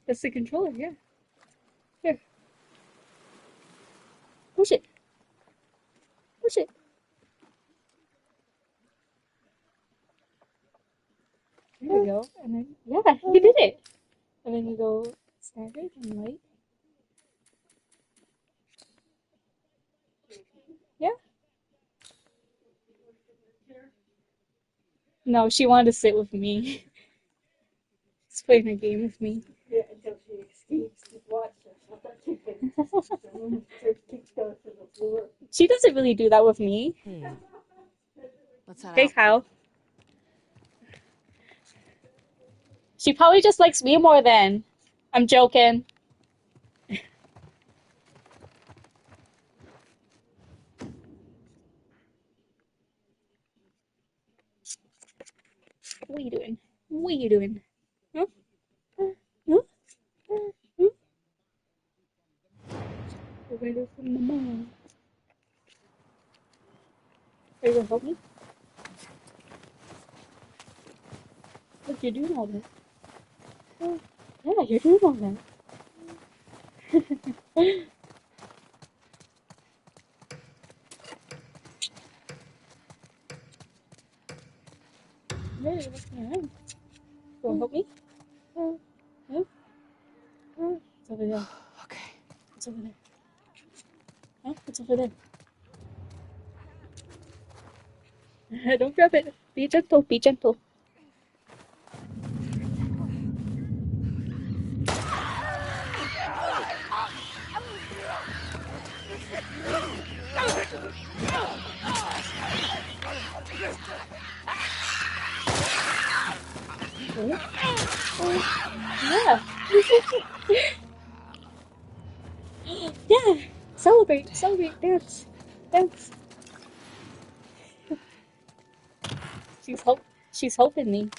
That's the controller, yeah. Here. Push it. Push it. There we go. And then, yeah, you did it. And then you go standard and light. Yeah. No, she wanted to sit with me. She's playing a game with me. Yeah, until she escapes to watch us. She doesn't really do that with me. Let's head Hey, out. Kyle. She probably just likes me more than. I'm joking. What are you doing? What are you doing? Huh? Huh? Huh? Away from the mom. Are you gonna help me? Look, you're doing all that. Oh, yeah, you're doing all that. Yeah, you're looking around. You wanna help me? Huh? It's over there. Okay. It's over there. Huh? It's over there. Don't grab it. Be gentle. Be gentle. Yeah. Yeah. Celebrate. Celebrate. Dance. Dance. She's helping me.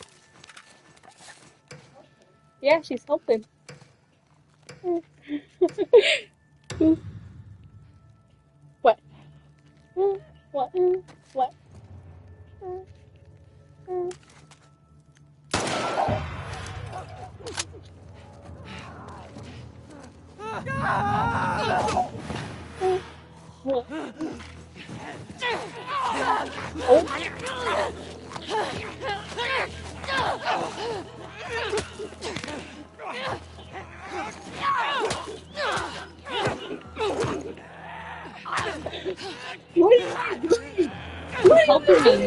Yeah, she's helping. What? What? What? What? Oh. What are you doing? She's helping me.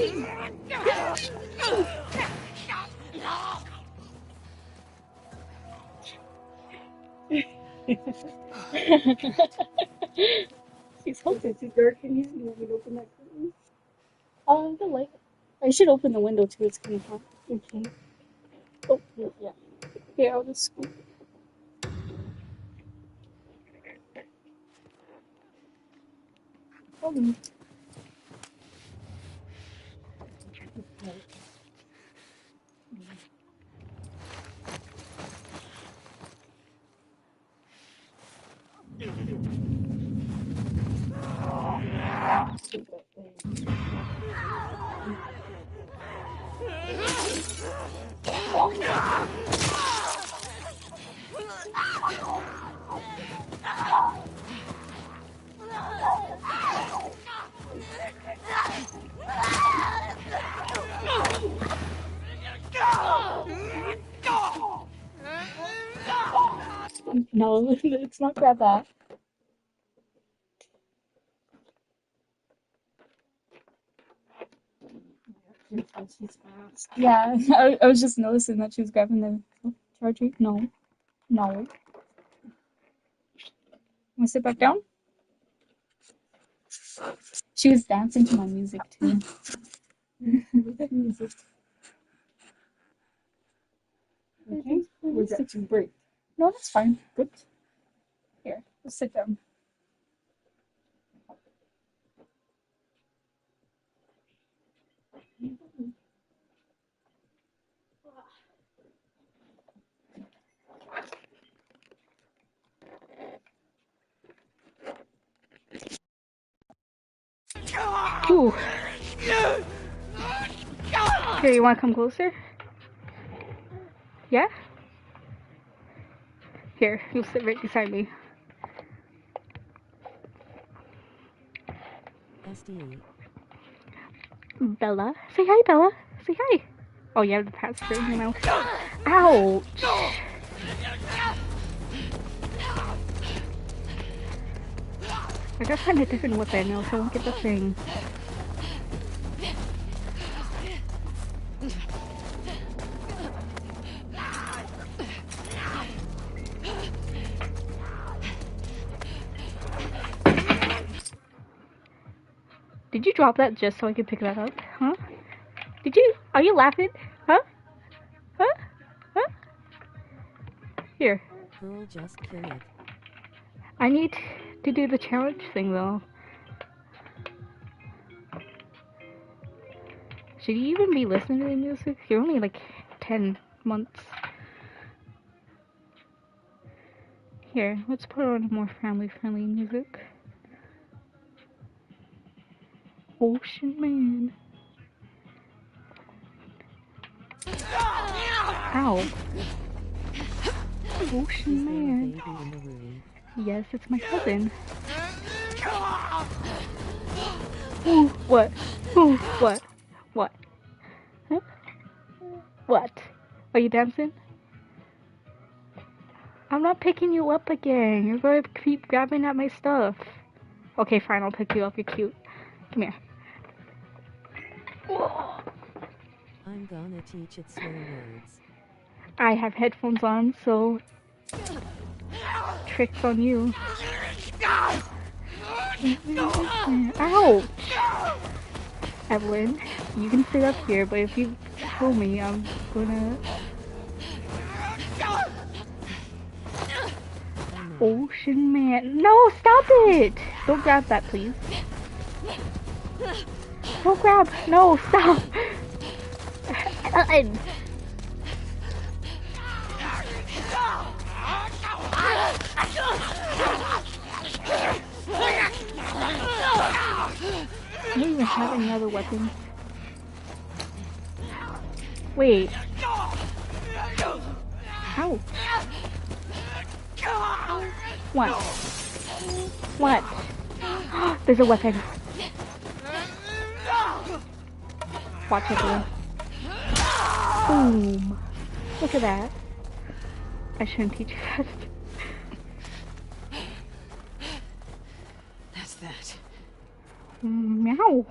She's helping. Is it dark in here? You want me to open that curtain? The light. I should open the window too. It's kind of hot. Okay. Oh, yeah. Here, I'll just scoop. Hold on. No, let's not grab that. She's fast. Yeah, I was just noticing that she was grabbing the charger. No, no. Want to sit back down? She was dancing to my music too. Music. Okay. Was that too bright? No, that's fine. Good. Here, let's sit down. Ooh. Here, you want to come closer? Yeah? Here, you'll sit right beside me. SDE. Bella. Say hi, Bella. Say hi. Oh, you have the password in your mouth. Ouch. I gotta find a different weapon now so I won't get the thing. Did you drop that just so I could pick that up? Huh? Did you? Are you laughing? Huh? Huh? Huh? Here. Girl, just kill it. I need to do the challenge thing though. Should you even be listening to the music? You're only like 10 months. Here, let's put on more family-friendly music. Ocean Man. Ow. Ocean Man. Yes, it's my cousin. Ooh, what? Ooh, what? What? Huh? What? Are you dancing? I'm not picking you up again. You're gonna keep grabbing at my stuff. Okay, fine, I'll pick you up. You're cute. Come here. I'm gonna teach it swear words. I have headphones on, so tricks on you. Ouch! Evelyn, you can sit up here, but if you kill me, I'm gonna... Ocean Man. No, stop it! Don't grab that, please. Don't grab. No, stop. I don't even have any other weapons. Wait. Ow. What? What? There's a weapon. Watch it, Blue. Boom. Look at that. I shouldn't teach you that. That's that. Meow.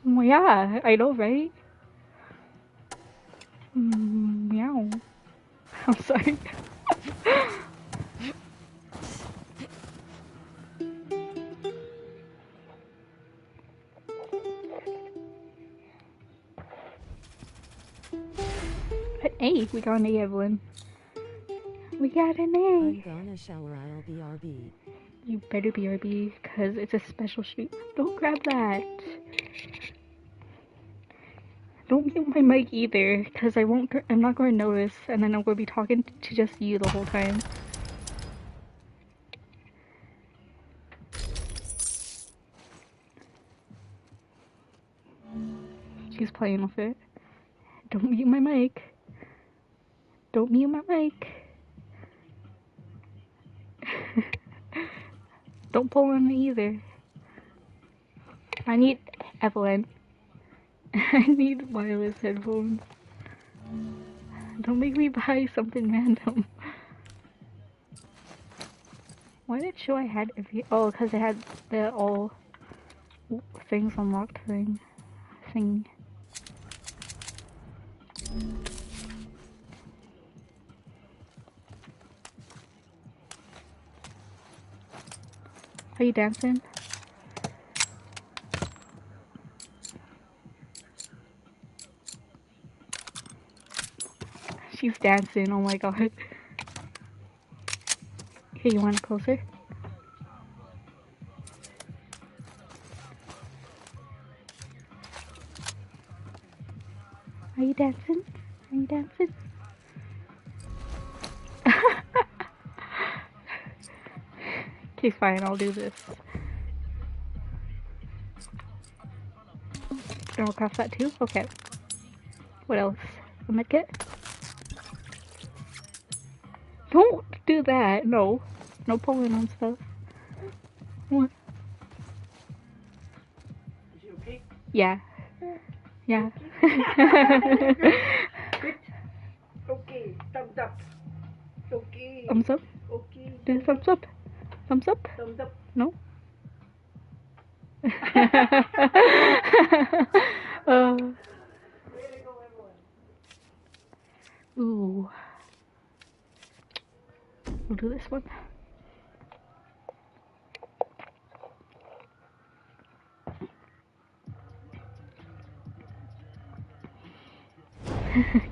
Well, yeah, I know, right? Meow. I'm sorry. Hey, we got an A, Evelyn. We got an A. I'm gonna shower, I'll be RB. You better be RB, because it's a special stream. Don't grab that. Don't mute my mic either, because I'm not going to notice, and then I'm going to be talking to just you the whole time. She's playing with it. Don't mute my mic. Don't mute my mic. Don't pull on me either. I need Evelyn. I need wireless headphones. Don't make me buy something random. Why did it show I had oh, because I had the all things unlocked thing. Are you dancing? She's dancing, oh my god. Here, you want it closer? Are you dancing? Are you dancing? Okay, fine, I'll do this. I'll craft that too? Okay. What else? A medkit? Don't do that. No. No pulling on stuff. What? Is you okay? Yeah. Yeah. Good. Okay. Thumbs up. Okay. Thumbs up? Okay. Do the thumbs up. Thumbs up? Thumbs up. No? uh, Way to go, everyone. ooh. We'll do this one.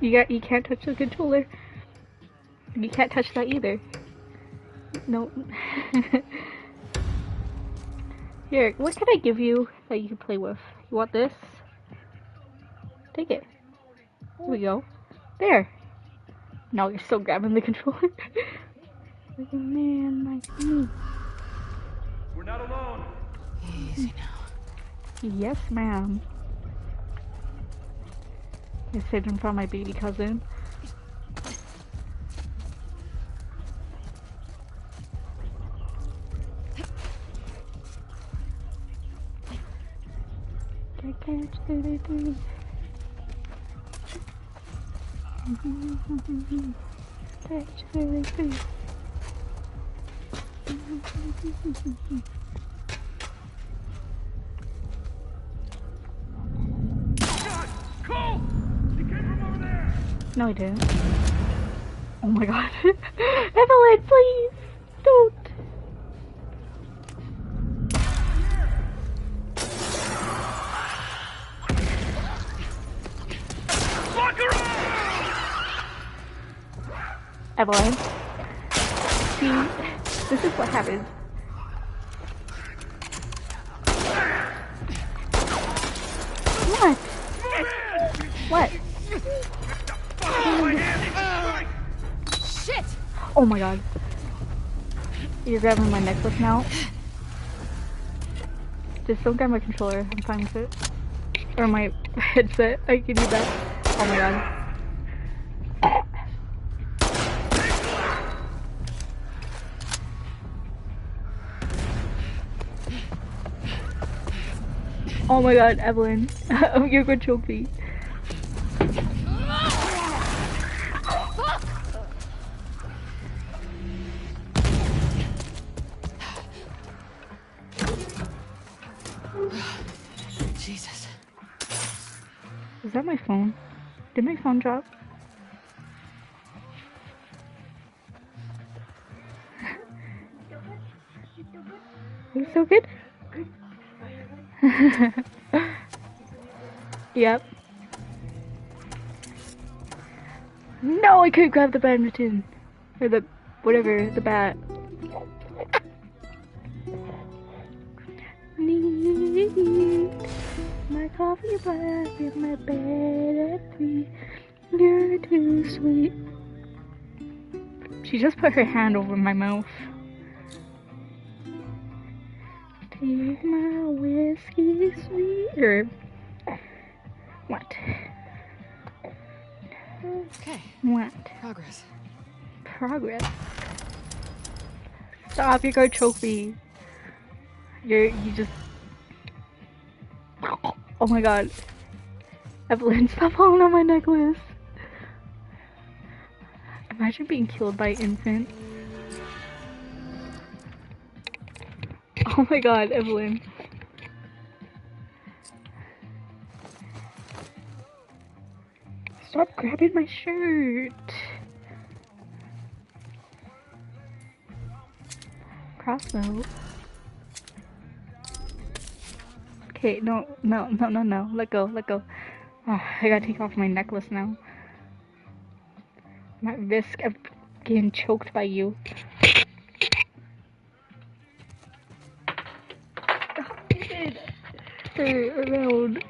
You can't touch the controller. You can't touch that either. No. Here, what can I give you that you can play with? You want this? Take it. Here we go. There. Now you're still grabbing the controller. Like a man like me. We're not alone. Easy now. Yes, ma'am. I saved him from my baby cousin. Catch 33. Catch 33. God! Cole! He came from over there! No, I didn't. Oh my god. Evelyn, please! Don't! Lock her up! Evelyn. See, this is what happens. What? What? Shit! Oh my god. You're grabbing my necklace now? Just don't grab my controller. I'm fine with it. Or my headset. I can do that. Oh my god. Oh my god, Evelyn. You're gonna choke me. Jesus. Is that my phone? Did my phone drop? Are you so good? Yep. No, I couldn't grab the badminton. Or the, whatever, the bat. Need my coffee black in my bed at 3. You're too sweet. She just put her hand over my mouth. Take my whiskey sweeter. What? Okay, What? progress. Progress. Stop, you're gonna choke me. You just... Oh my god. Evelyn, stop pulling on my necklace. Imagine being killed by an infant. Oh my god, Evelyn. Stop grabbing my shirt. Crossbow. Okay, no. Let go. Oh, I gotta take off my necklace now. I'm at risk of getting choked by you. Around.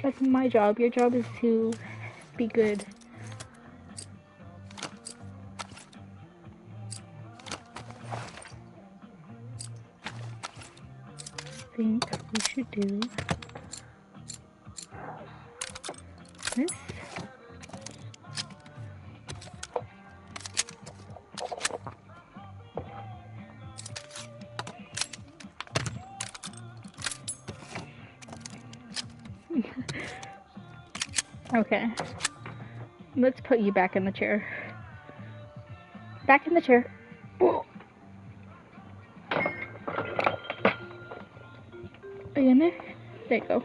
That's my job. Your job is to be good. I think we should do this. Okay. Let's put you back in the chair. Back in the chair. Whoa. Are you in there? There you go.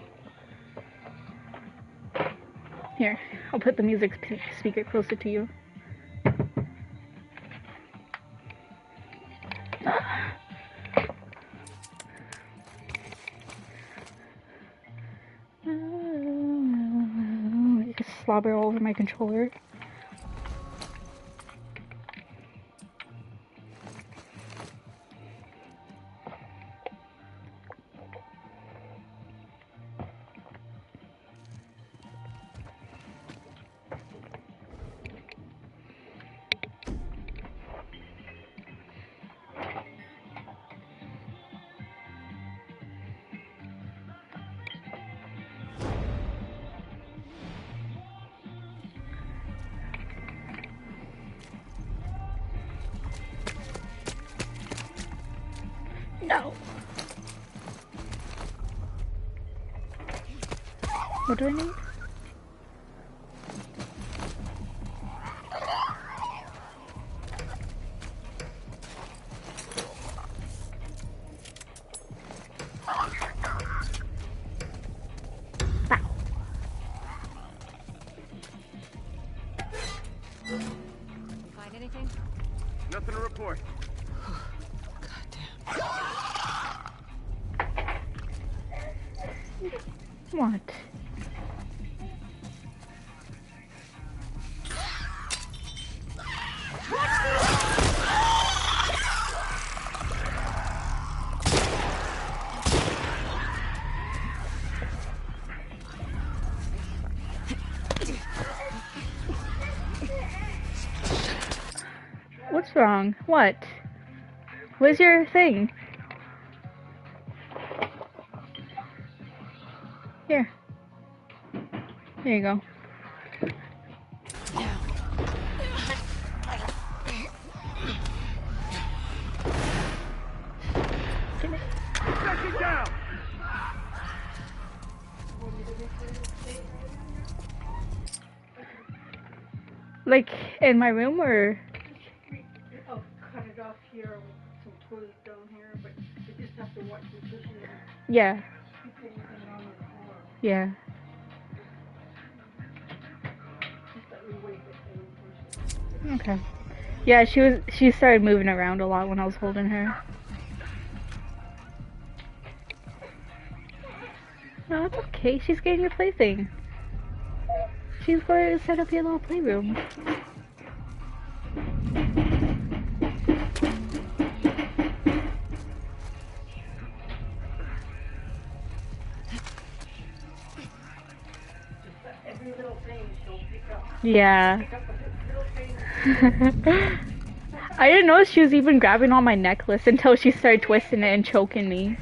Here, I'll put the music speaker closer to you. Just slobber all over my controller. No. What do I need? Find anything? Nothing to report. What? What's wrong? What? Where's your thing? Here. There you go. Check it down! Like, in my room, or? I'll cut it off here with some toilet down here, but you just have to watch the tissue and Yeah. keep anything on the floor. Yeah. Just that we wait it down first. Okay. Yeah, she started moving around a lot when I was holding her. No, it's okay. She's getting your plaything. She's going to set up your little playroom. Every little thing she'll pick up. Yeah. Pick up a little thing. I didn't know she was even grabbing on my necklace until she started twisting it and choking me.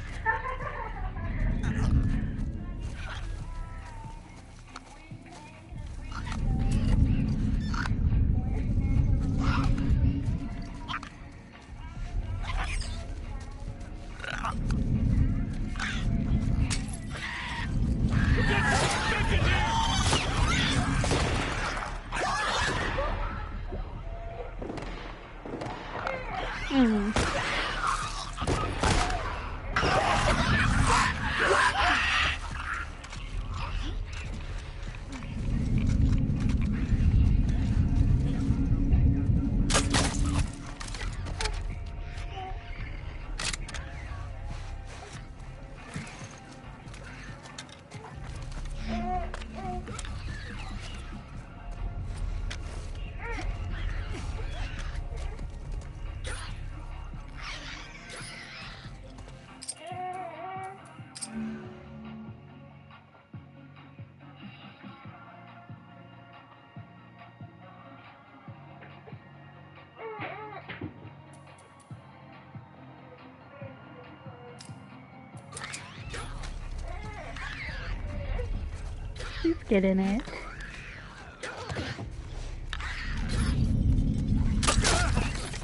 She's getting it.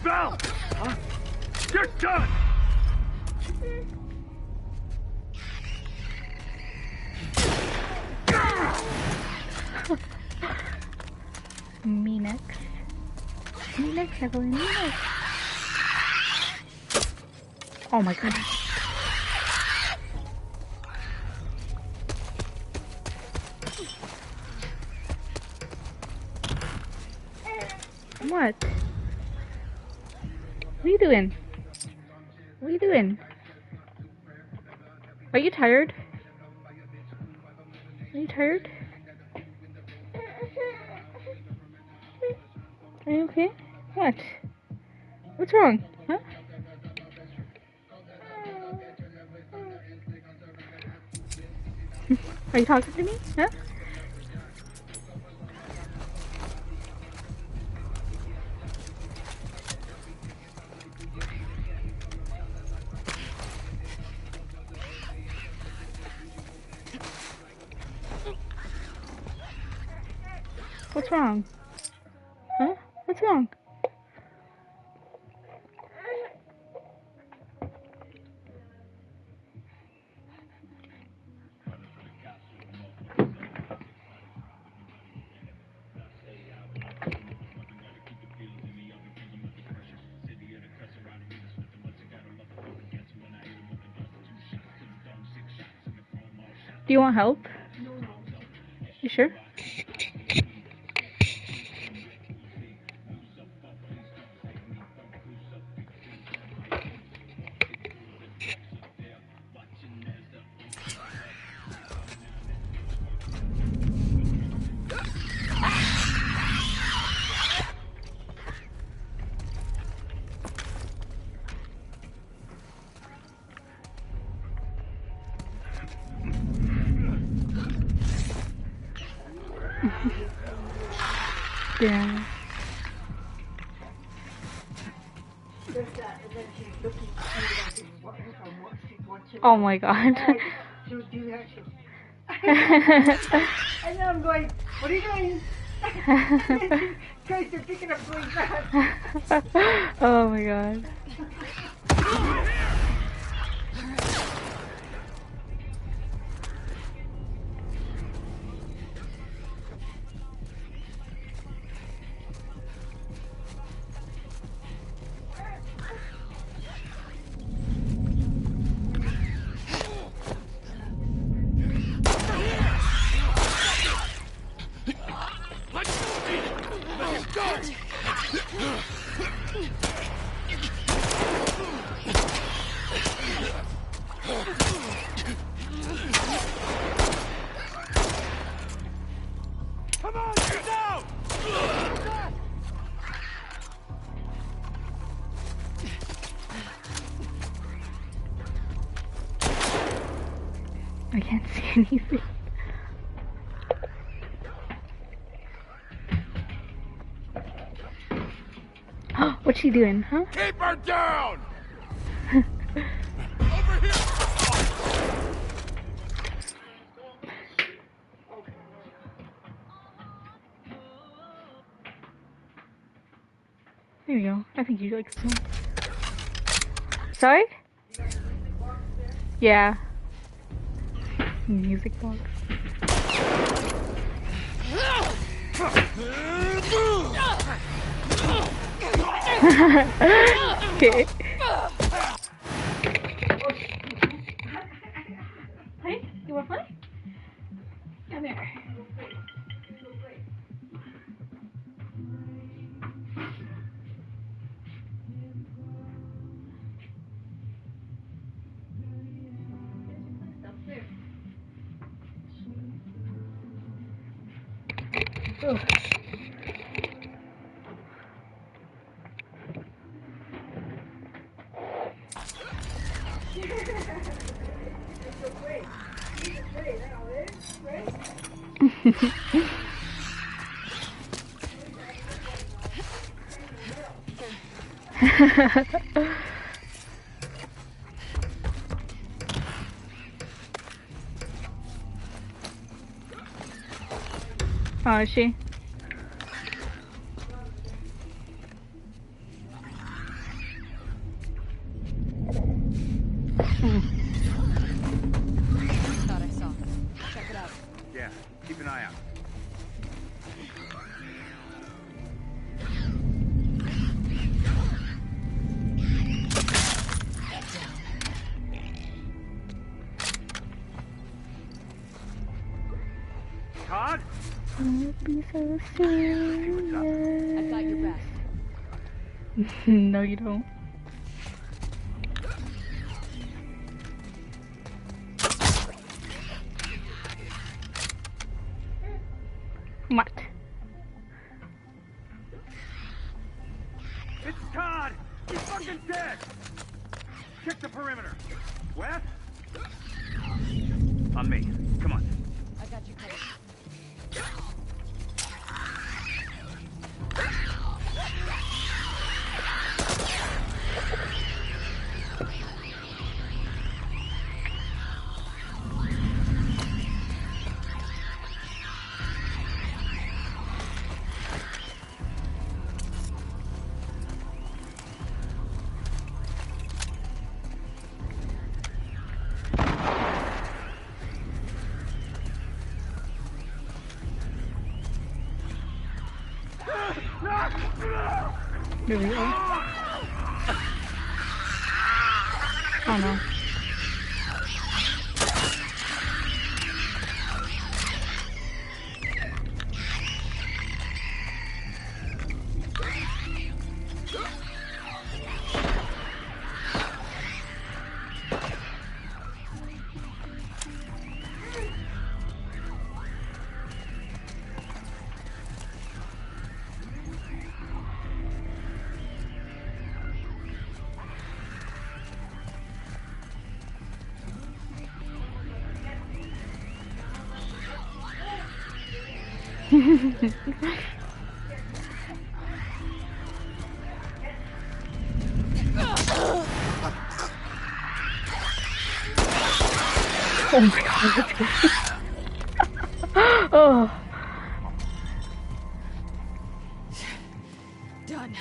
Val! Huh? You're done! Me next. Me next, Evelyn. Me next. Oh my god. What? What are you doing? What are you doing? Are you tired? Are you tired? Are you okay? What? What's wrong? Huh? Are you talking to me? Huh? What's wrong? Huh? What's wrong? Do you want help? You sure? Yeah. There's that, and then she's looking at me like she's watching. Oh my god. She would do that. And then I'm going, what are you doing? Guys, they're picking up going back. Oh my god. Come on, get down! I can't see anything. What's she doing, huh? Keep her down! Over here! There you go. I think you like this one. Sorry? Yeah. Music box. Okay. Hey, you wanna play? Come here. Oh. Oh, is she? Thought I saw them. Check it out. Yeah, keep an eye out. be so serious. I've got your back. No, you don't. What? It's Todd! He's fucking dead! Check the perimeter. West? On me. Come on. I got you covered. There we go. Oh no. Oh my god, that's good. Oh. Done.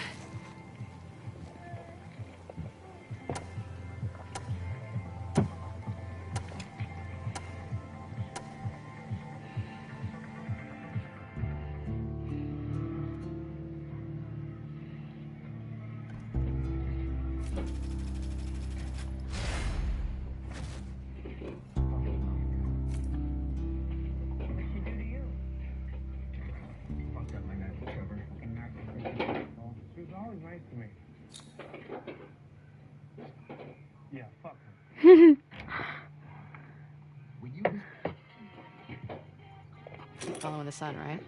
She was always nice to me. Yeah, fuck her. Following the sun, right?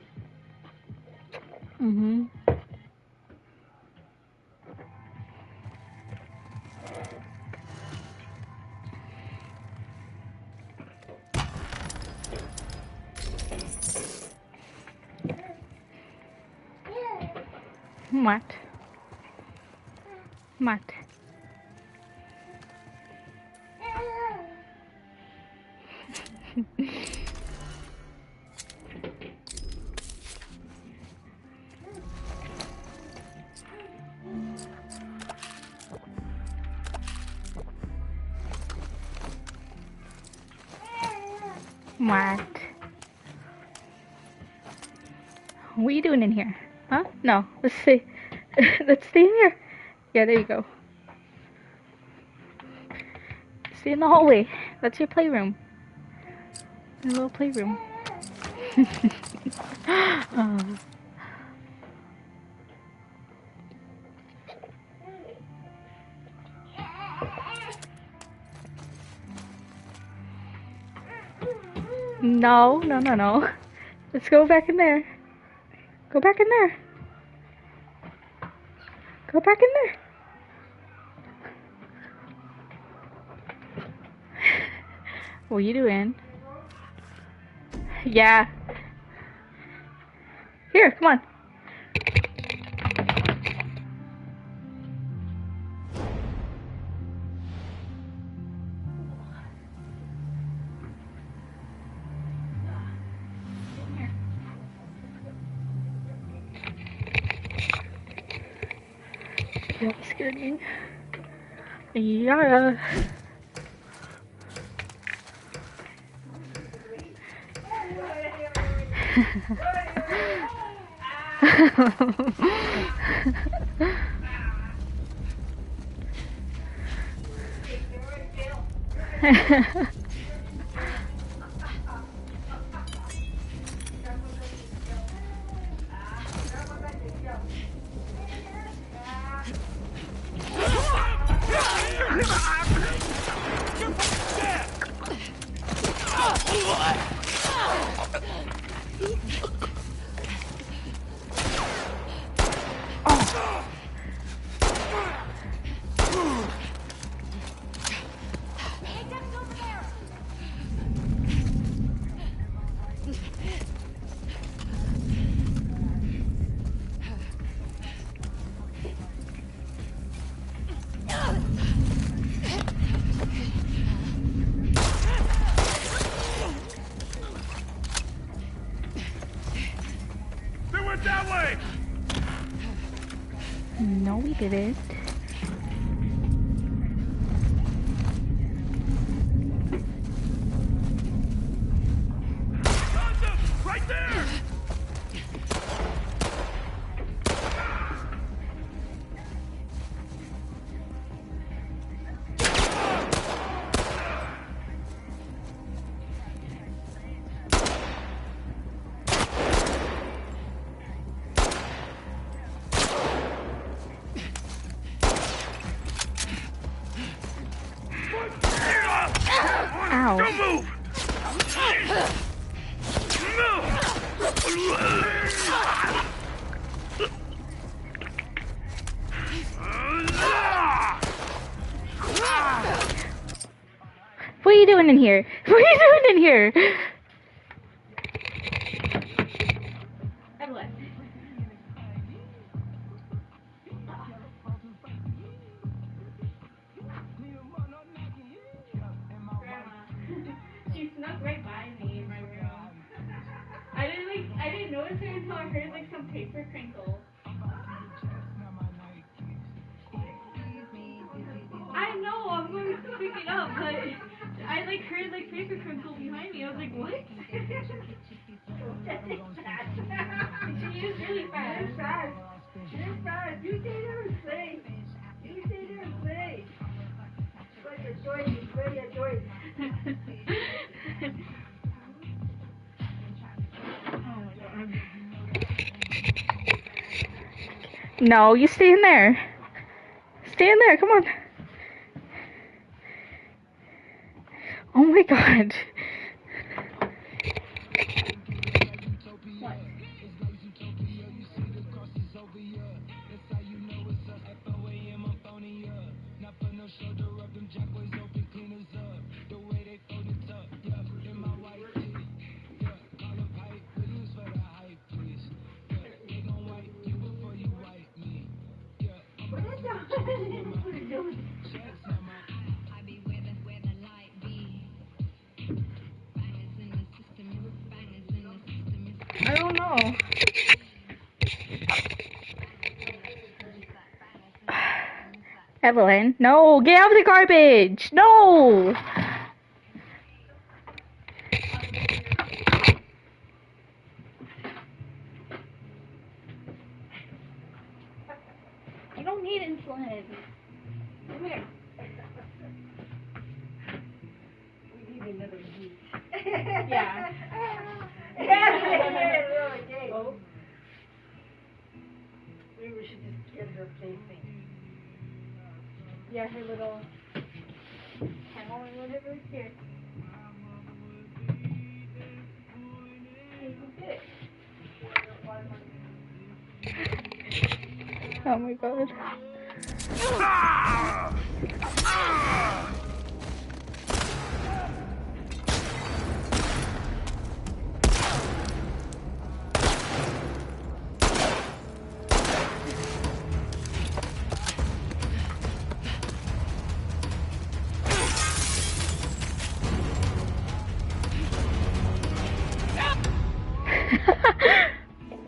Mm-hmm. What? What? What? What are you doing in here? Huh? No. Let's see. Let's stay in here. Yeah, there you go. Stay in the hallway. That's your playroom. Your little playroom. Oh. No, no, no, no. Let's go back in there. Go back in there. Go back in there. What are you doing? Yeah. Here, come on. Yeah, that scared me. Yeah. They went that way! No, we didn't. Found them! Right there! Ow. Don't move! What are you doing in here? What are you doing in here? Evelyn. She snuck right by me in my room. I didn't notice her until I heard like some paper crinkle. I know, I'm going to pick it up, but I like heard like paper crinkle behind me. I was like, what? She is really fast. You're fast. You're fast. You stay there and play. You stay there and play. But you're Joyce. It's really a Joyce. Oh my god. No, you stay in there. Stay in there, come on. Oh my god. What? I don't know. Evelyn, no, get out of the garbage. No. You don't need insulin. Come here. We need another week. Yeah. Oh. Maybe we should just get her plaything. Yeah, her little kennel or whatever. Here. Hey, you did it. Oh my god.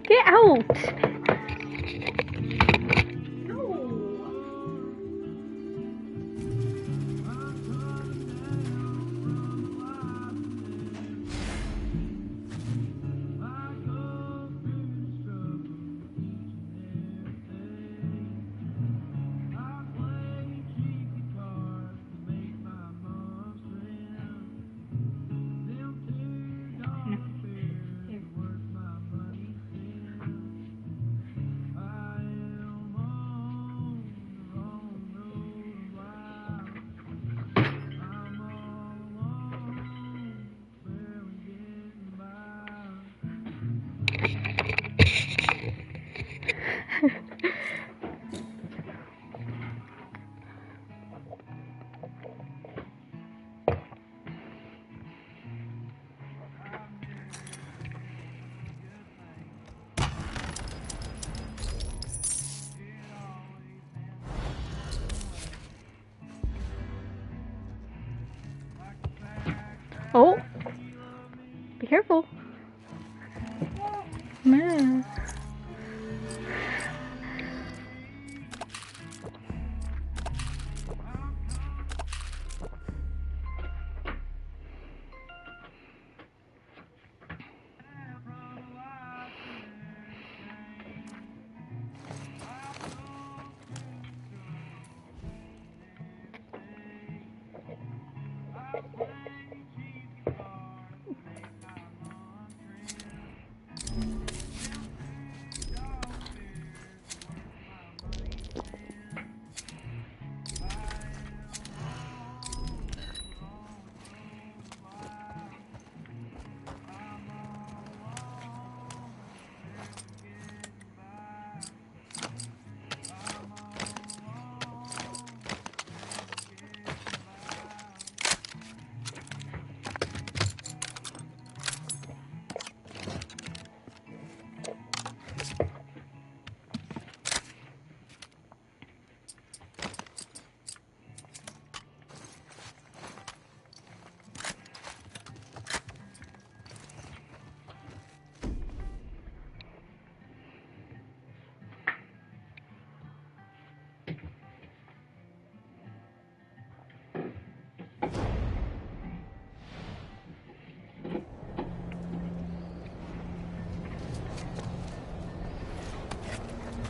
Get out. Careful. Man.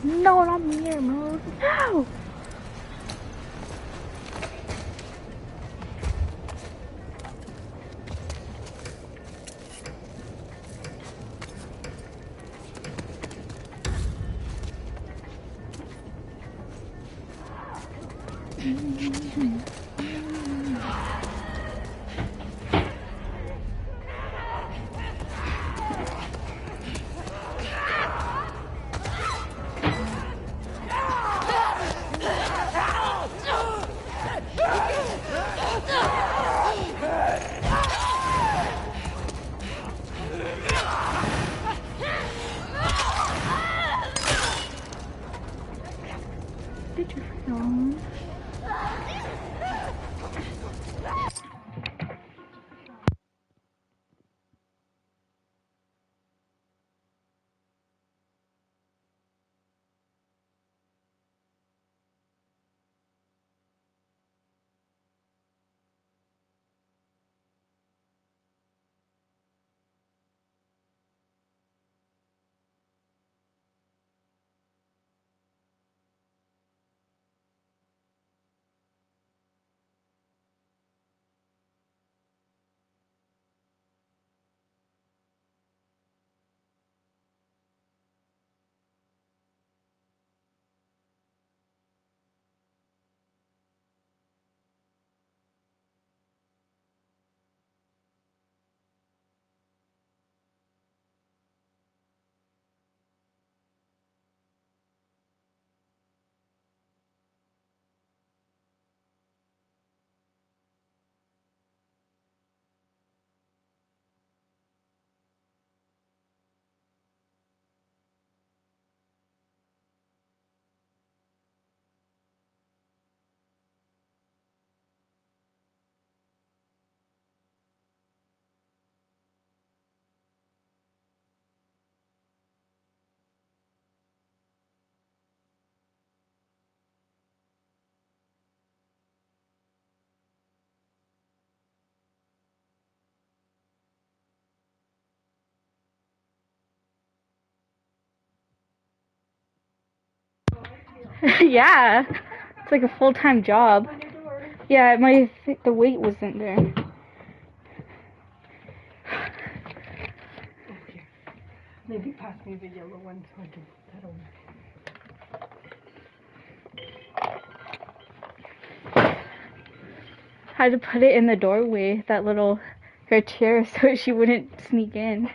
No, not mirror mode. No! Did you film? Yeah, it's like a full-time job. Yeah, the weight wasn't there. Maybe pass me the yellow one so I can put that over. Had to put it in the doorway, her chair, so she wouldn't sneak in.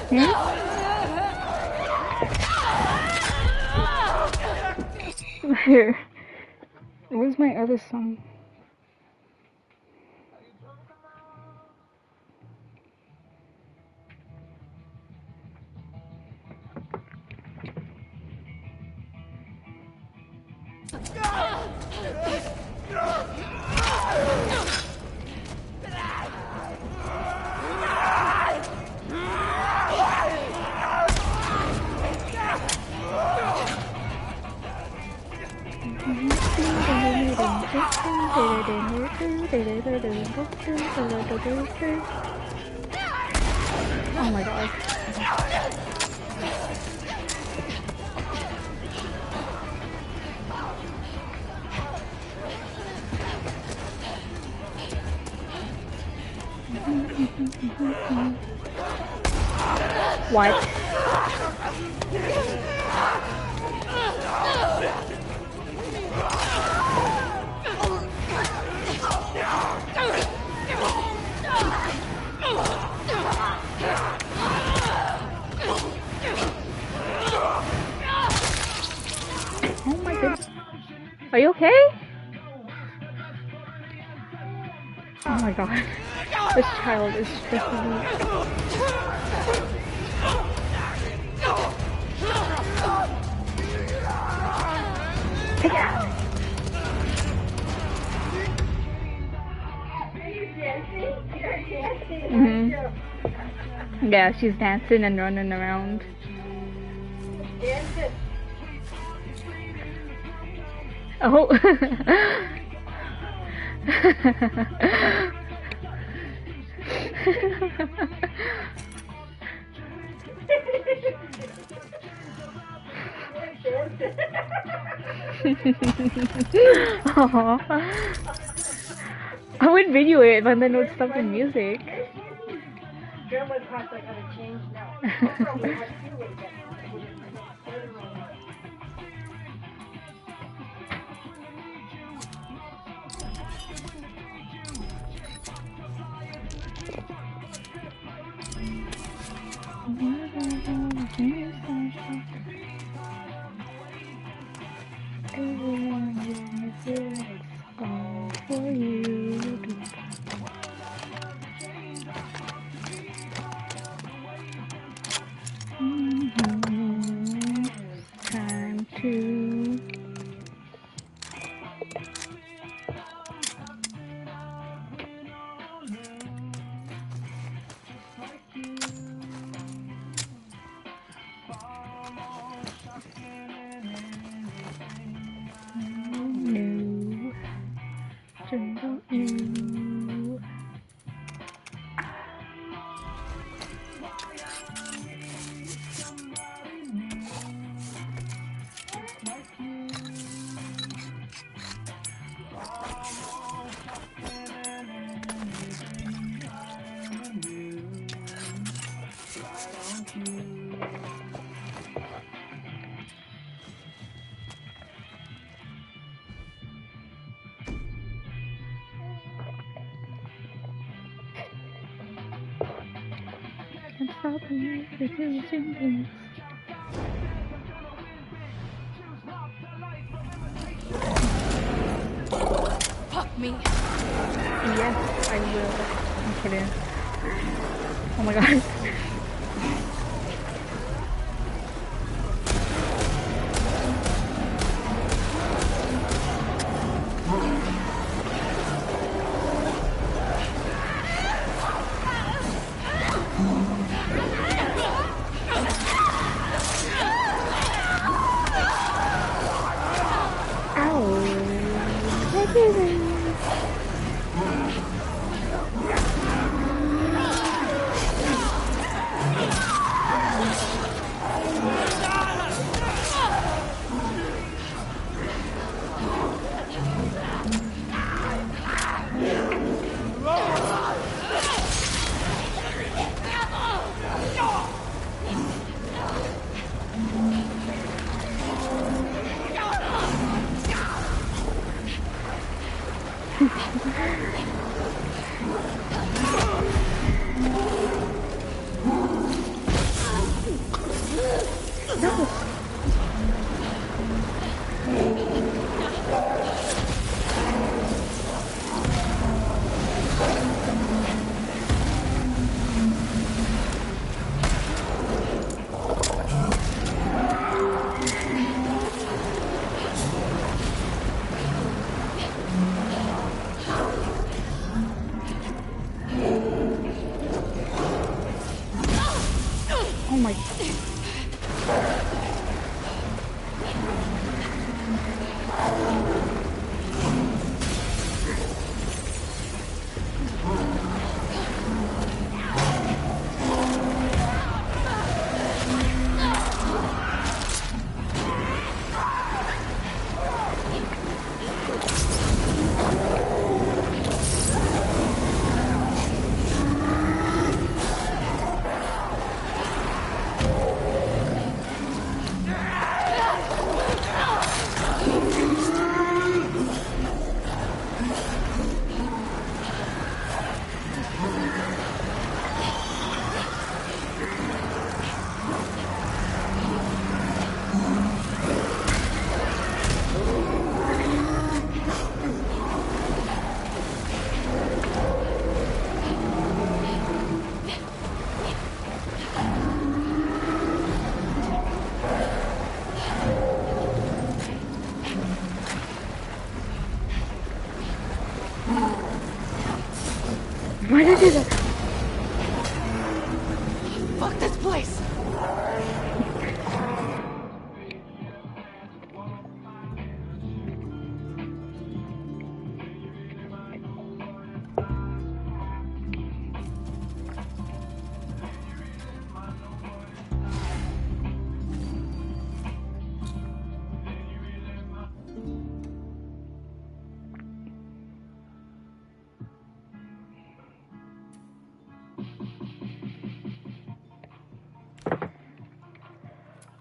Hmm? Here. Where's my other song? Oh my god. What? Oh my goodness. Are you okay? Oh my god. This child is stressing me. Take it out. Mm-hmm. Yeah, she's dancing and running around. Oh. Aww. I would video it, but then it would stop the music. Grandma cost I gotta change now. Everyone is all for you. Time to new. Jungle new. Can't stop me with your singing. Fuck me. Yes, I will. I'm kidding. Oh my god. Oh my. Why did it? Fuck this place!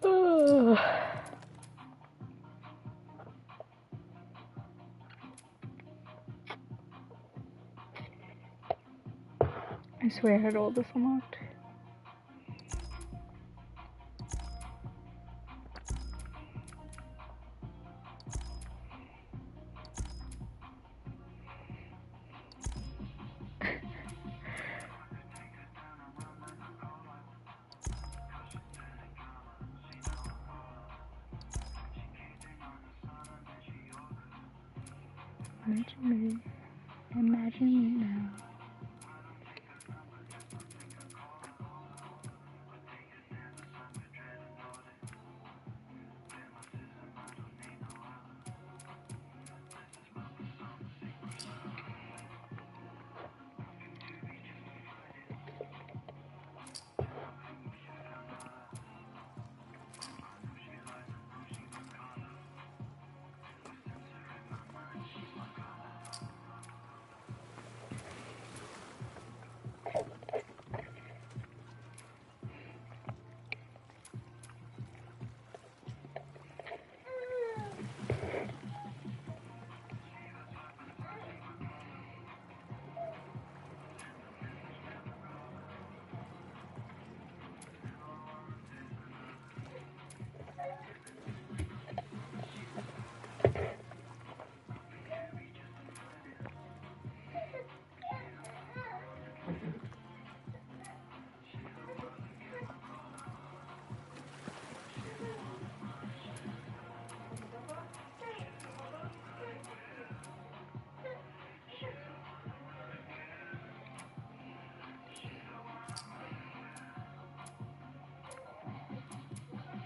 Ugh. I swear I had all this unlocked. Imagine me now.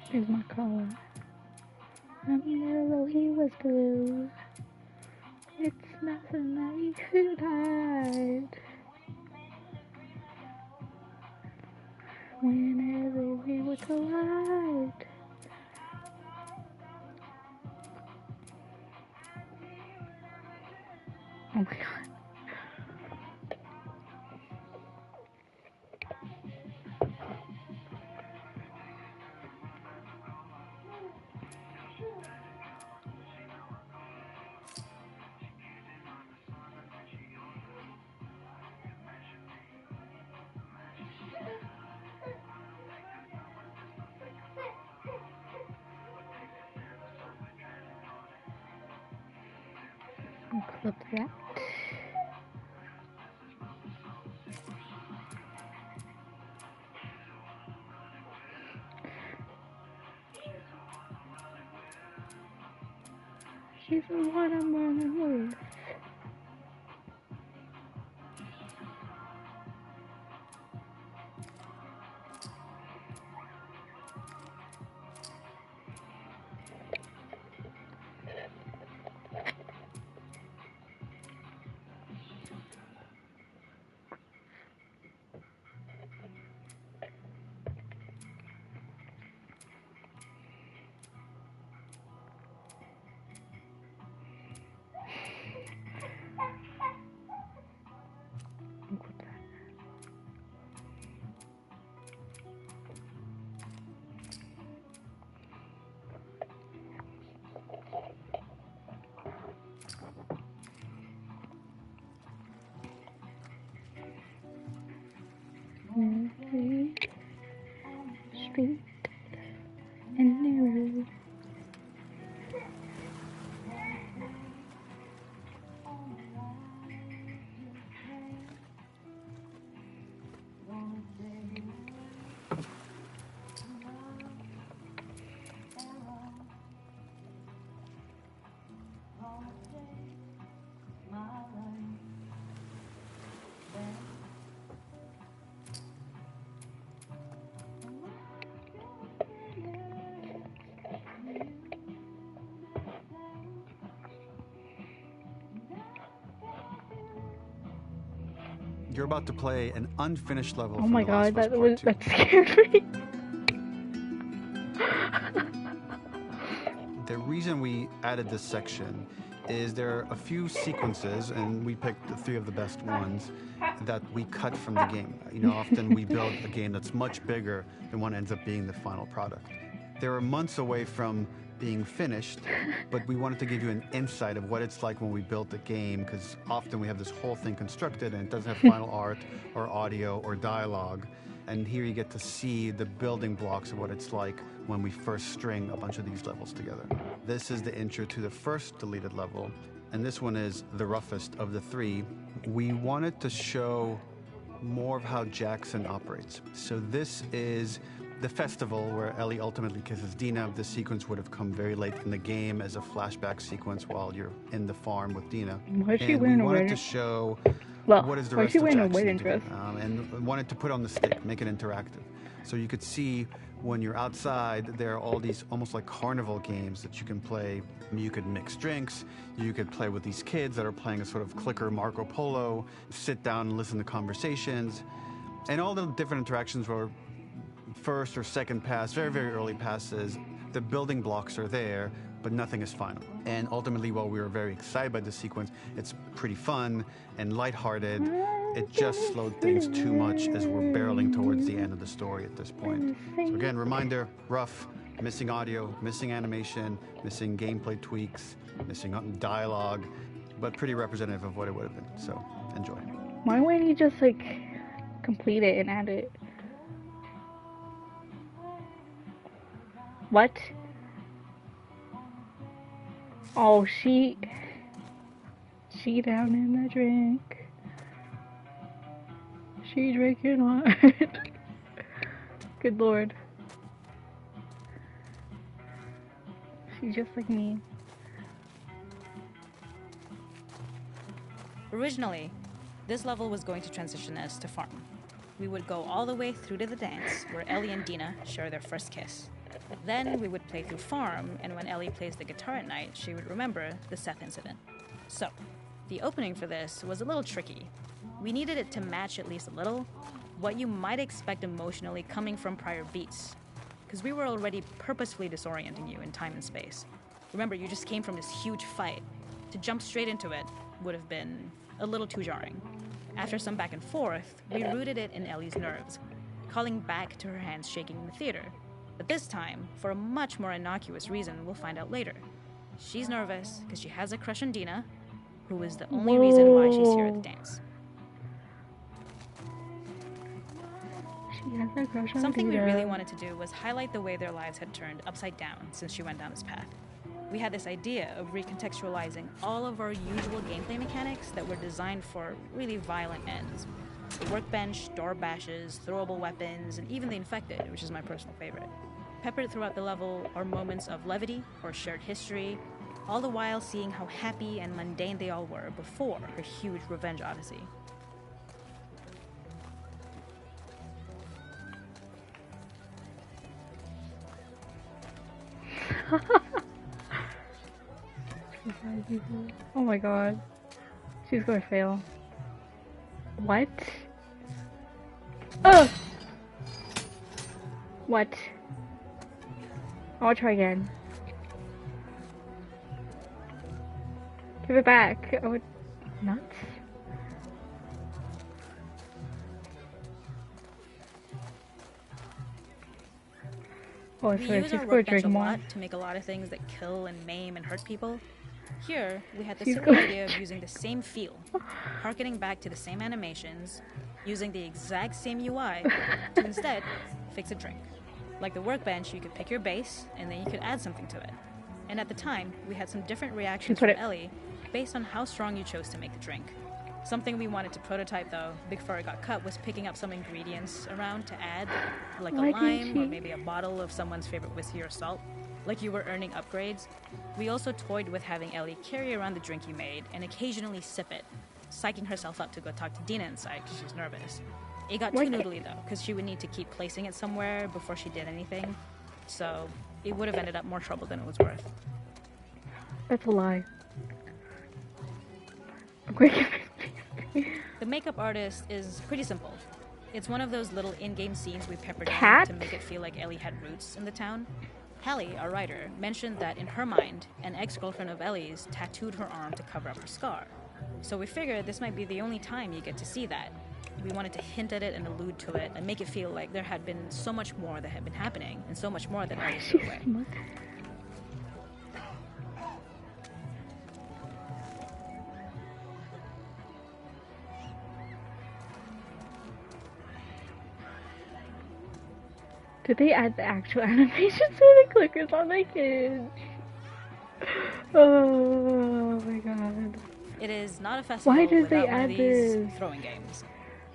Here's my color. I'm yellow, he was blue. It's nothing that you could hide. Whenever we would collide. Oh my god. Clip that. She's the one I'm running with. Straight and narrow. You're about to play an unfinished level. Oh from my The Last god, of Us Part 2. that scared me. The reason we added this section is there are a few sequences, and we picked the 3 of the best ones, that we cut from the game. You know, often we build a game that's much bigger than what ends up being the final product. They were months away from being finished, but we wanted to give you an insight of what it's like when we built the game, because often we have this whole thing constructed and it doesn't have final art or audio or dialogue. And here you get to see the building blocks of what it's like when we first string a bunch of these levels together. This is the intro to the first deleted level, and this one is the roughest of the 3. We wanted to show more of how Jackson operates. So this is the festival where Ellie ultimately kisses Dina. This sequence would have come very late in the game as a flashback sequence while you're in the farm with Dina. Why is she And wearing we a wanted wedding? to show Well, what is the why is rest she of wearing a Jackson wedding doing, dress? and wanted to put on the stick, make it interactive. So you could see when you're outside, there are all these almost like carnival games that you can play. You could mix drinks, you could play with these kids that are playing a sort of clicker Marco Polo, sit down and listen to conversations. And all the different interactions were first or second pass, very, very early passes. The building blocks are there, but nothing is final. And ultimately, while we were very excited by the sequence, it's pretty fun and lighthearted. It just slowed things too much as we're barreling towards the end of the story at this point. So again, reminder, rough, missing audio, missing animation, missing gameplay tweaks, missing dialogue, but pretty representative of what it would have been. So enjoy. Why wouldn't you just like complete it and add it? What? Oh, she down in the drink. She drinking hard. Good lord. She's just like me. Originally, this level was going to transition us to farm. We would go all the way through to the dance, where Ellie and Dina share their first kiss. Then we would play through farm, and when Ellie plays the guitar at night, she would remember the Seth incident. So, the opening for this was a little tricky. We needed it to match at least a little what you might expect emotionally coming from prior beats, because we were already purposefully disorienting you in time and space. Remember, you just came from this huge fight. To jump straight into it would have been a little too jarring. After some back and forth, we rooted it in Ellie's nerves, calling back to her hands shaking in the theater. But this time, for a much more innocuous reason we'll find out later. She's nervous because she has a crush on Dina, who is the only reason why she's here at the dance. She has a crush on Something we Dina. really wanted to do was highlight the way their lives had turned upside down since she went down this path. We had this idea of recontextualizing all of our usual gameplay mechanics that were designed for really violent ends. The workbench, door bashes, throwable weapons, and even the infected, which is my personal favorite. Peppered throughout the level are moments of levity or shared history, all the while seeing how happy and mundane they all were before her huge revenge odyssey. Oh my god. She's gonna fail. What? Oh! What? I'll try again. Give it back. Oh, nuts. Oh, We so use she's our gonna workbench drink a more. lot to make a lot of things that kill and maim and hurt people. Here, we had the She's simple gonna- idea of using the same feel, harkening back to the same animations, using the exact same UI to instead fix a drink. Like the workbench, you could pick your base, and then you could add something to it. And at the time, we had some different reactions put from it- Ellie based on how strong you chose to make the drink. Something we wanted to prototype though, before it got cut, was picking up some ingredients around to add, like Why a didn't lime or she- maybe a bottle of someone's favorite whiskey or salt. Like you were earning upgrades. We also toyed with having Ellie carry around the drink you made and occasionally sip it, psyching herself up to go talk to Dina inside because she's nervous. It got Why too can't- noodly though, because she would need to keep placing it somewhere before she did anything. So it would have ended up more trouble than it was worth. That's a lie. I'm going to The makeup artist is pretty simple. It's one of those little in-game scenes we peppered Cat? in to make it feel like Ellie had roots in the town. Hallie, our writer, mentioned that in her mind, an ex-girlfriend of Ellie's tattooed her arm to cover up her scar. So we figured this might be the only time you get to see that. We wanted to hint at it and allude to it and make it feel like there had been so much more that had been happening and so much more that Ellie threw away. Did they add the actual animations to the clickers on my kids? Oh my god. It is not a festival Why did without they one of add these this? throwing games.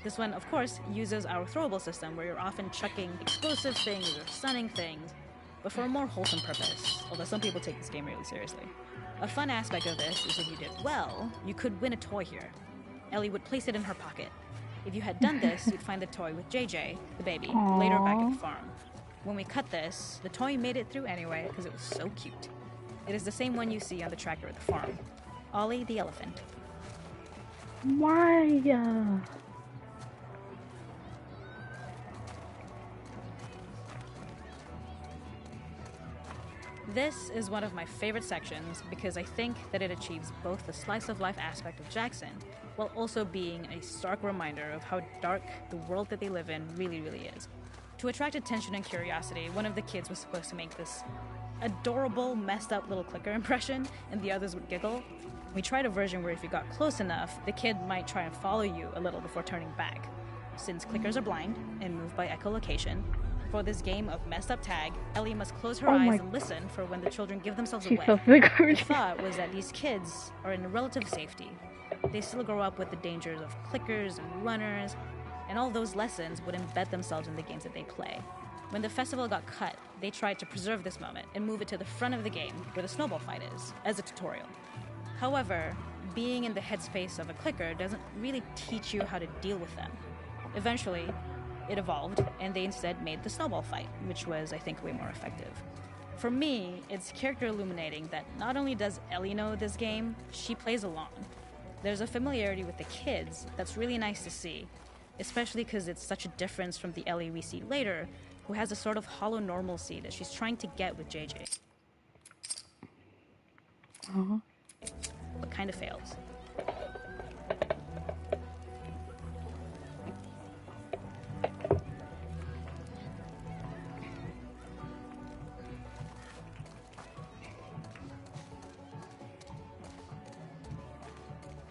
This one, of course, uses our throwable system where you're often chucking explosive things or stunning things, but for a more wholesome purpose, although some people take this game really seriously. A fun aspect of this is if you did well, you could win a toy here. Ellie would place it in her pocket. If you had done this, you'd find the toy with JJ, the baby, later back at the farm. When we cut this, the toy made it through anyway because it was so cute. It is the same one you see on the tractor at the farm. Ollie the elephant. Why? This is one of my favorite sections because I think that it achieves both the slice of life aspect of Jackson while also being a stark reminder of how dark the world that they live in really, really is. To attract attention and curiosity, one of the kids was supposed to make this adorable, messed up little clicker impression, and the others would giggle. We tried a version where if you got close enough, the kid might try and follow you a little before turning back. Since clickers are blind and move by echolocation, for this game of messed up tag, Ellie must close her Oh my- eyes and listen for when the children give themselves She away. fell to the The garbage. thought was that these kids are in relative safety. They still grow up with the dangers of clickers and runners, and all those lessons would embed themselves in the games that they play. When the festival got cut, they tried to preserve this moment and move it to the front of the game where the snowball fight is, as a tutorial. However, being in the headspace of a clicker doesn't really teach you how to deal with them. Eventually, it evolved, and they instead made the snowball fight, which was, I think, way more effective. For me, it's character illuminating that not only does Ellie know this game, she plays along. There's a familiarity with the kids that's really nice to see, especially because it's such a difference from the Ellie we see later, who has a sort of hollow normalcy that she's trying to get with JJ, but kind of fails.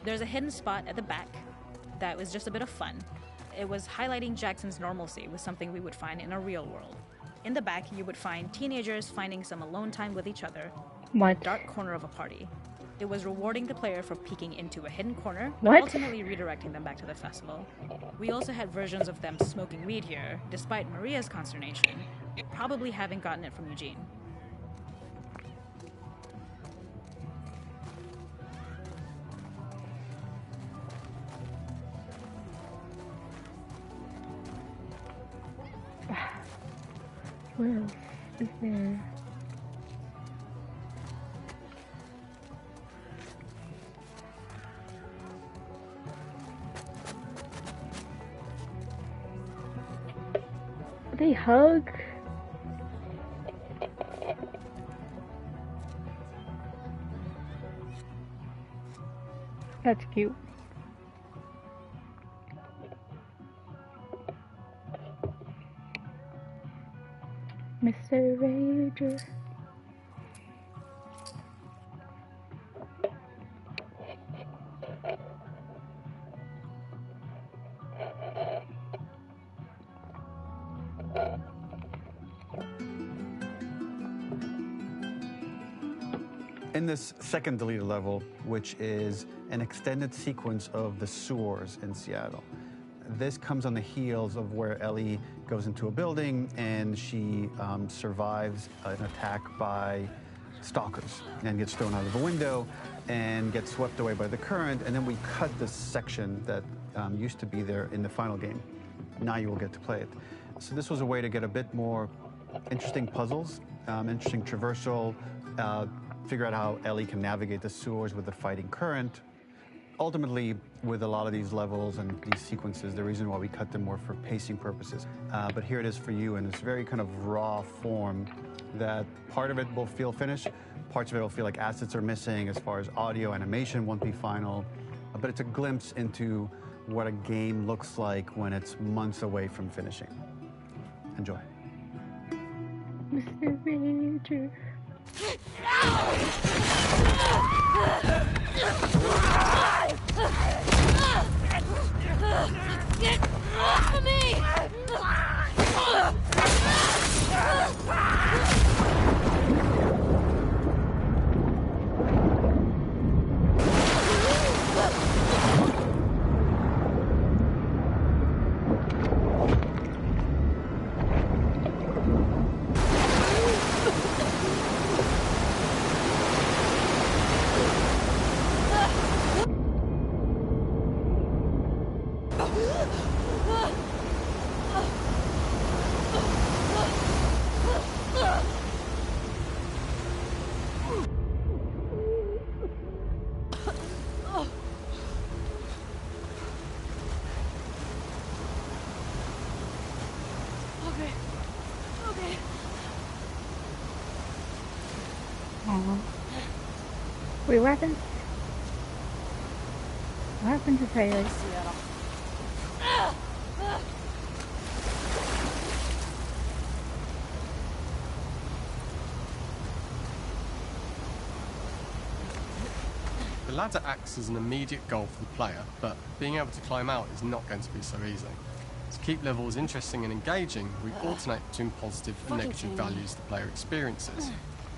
There's a hidden spot at the back that was just a bit of fun. It was highlighting Jackson's normalcy with something we would find in a real world. In the back, you would find teenagers finding some alone time with each other, What? dark corner of a party. It was rewarding the player for peeking into a hidden corner, but What? ultimately redirecting them back to the festival. We also had versions of them smoking weed here, despite Maria's consternation, probably having gotten it from Eugene. What else is there? They hug. That's cute. Mr. Rager. In this second deleted level, which is an extended sequence of the sewers in Seattle, this comes on the heels of where Ellie goes into a building and she survives an attack by stalkers and gets thrown out of a window and gets swept away by the current. And then we cut this section that used to be there in the final game. Now you will get to play it. So this was a way to get a bit more interesting puzzles, interesting traversal, figure out how Ellie can navigate the sewers with the fighting current. Ultimately, with a lot of these levels and these sequences, the reason why we cut them more for pacing purposes. But here it is for you in this very kind of raw form that part of it will feel finished, parts of it will feel like assets are missing as far as audio, animation won't be final, but it's a glimpse into what a game looks like when it's months away from finishing. Enjoy. Mr. Rager. Get off of me! Wait, what happened? What happened to Riley? The ladder acts as an immediate goal for the player, but being able to climb out is not going to be so easy. To keep levels interesting and engaging, we alternate between positive and negative values the player experiences.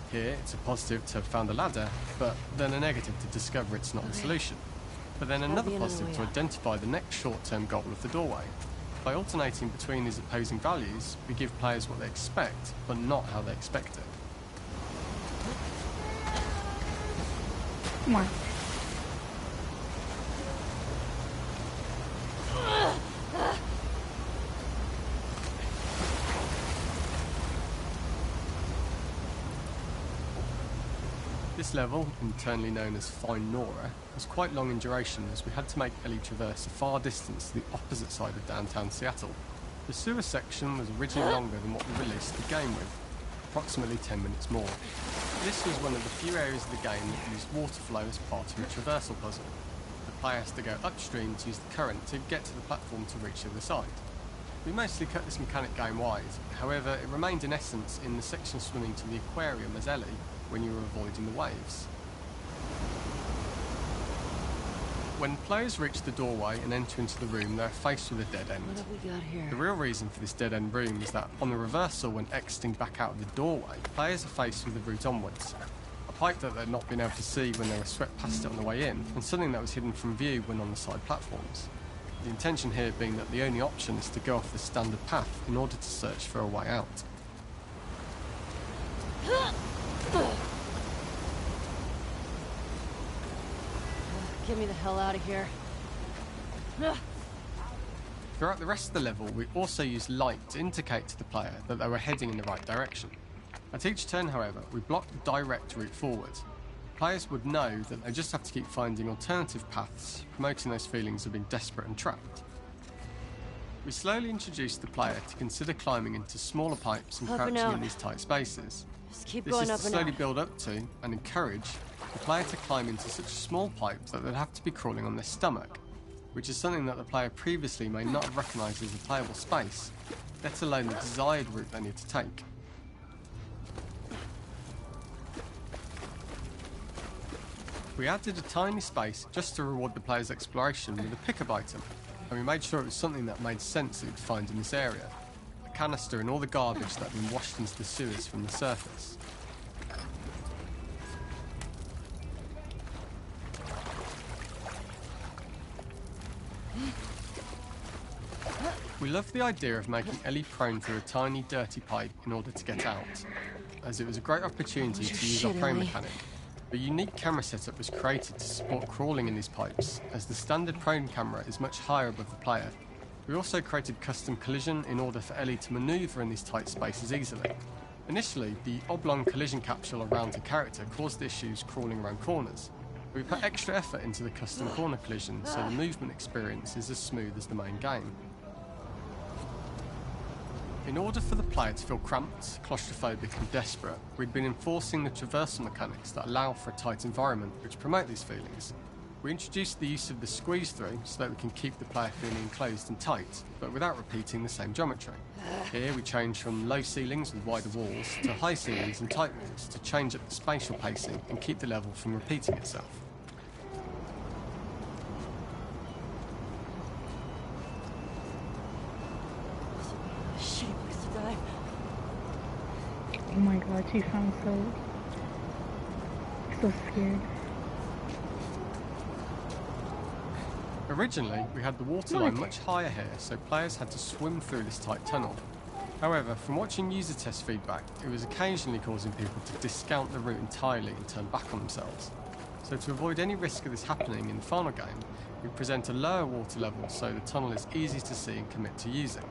Here, it's a positive to have found a ladder, but then a negative to discover it's not the solution. But then another positive to identify the next short-term goal of the doorway. By alternating between these opposing values, we give players what they expect, but not how they expect it. Come on. This level, internally known as Find Nora, was quite long in duration as we had to make Ellie traverse a far distance to the opposite side of downtown Seattle. The sewer section was originally longer than what we released the game with, approximately 10 minutes more. This was one of the few areas of the game that used water flow as part of a traversal puzzle. The player has to go upstream to use the current to get to the platform to reach the other side. We mostly cut this mechanic game wide, however it remained in essence in the section swimming to the aquarium as Ellie, when you were avoiding the waves. When players reach the doorway and enter into the room, they're faced with a dead end. What have we got here? The real reason for this dead end room is that on the reversal when exiting back out of the doorway, players are faced with the route onwards. pipe that they'd not been able to see when they were swept past it on the way in, and something that was hidden from view when on the side platforms. The intention here being that the only option is to go off the standard path in order to search for a way out. Get me the hell out of here. Throughout the rest of the level, we also used light to indicate to the player that they were heading in the right direction. At each turn, however, we blocked the direct route forward. Players would know that they just have to keep finding alternative paths, promoting those feelings of being desperate and trapped. We slowly introduced the player to consider climbing into smaller pipes and Up and crouching out. in these tight spaces. Just keep This going is up to and slowly out. build up to and encourage the player to climb into such a small pipe that they'd have to be crawling on their stomach, which is something that the player previously may not have recognised as a playable space, let alone the desired route they need to take. We added a tiny space just to reward the player's exploration with a pickup item, and we made sure it was something that made sense that you'd find in this area. A canister and all the garbage that had been washed into the sewers from the surface. We loved the idea of making Ellie prone through a tiny dirty pipe in order to get out, as it was a great opportunity to use our Shit, prone Ellie. mechanic. A unique camera setup was created to support crawling in these pipes, as the standard prone camera is much higher above the player. We also created custom collision in order for Ellie to manoeuvre in these tight spaces easily. Initially, the oblong collision capsule around her character caused issues crawling around corners. We put extra effort into the custom corner collision, so the movement experience is as smooth as the main game. In order for the player to feel cramped, claustrophobic and desperate, we'd been enforcing the traversal mechanics that allow for a tight environment which promote these feelings. We introduced the use of the squeeze through so that we can keep the player feeling enclosed and tight, but without repeating the same geometry. Here we change from low ceilings with wider walls to high ceilings and tight walls to change up the spatial pacing and keep the level from repeating itself. Shitty place to die. Oh my god, she sounds so scared. Originally, we had the water line much higher here, so players had to swim through this tight tunnel. However, from watching user test feedback, it was occasionally causing people to discount the route entirely and turn back on themselves. So to avoid any risk of this happening in the final game, we present a lower water level so the tunnel is easy to see and commit to using.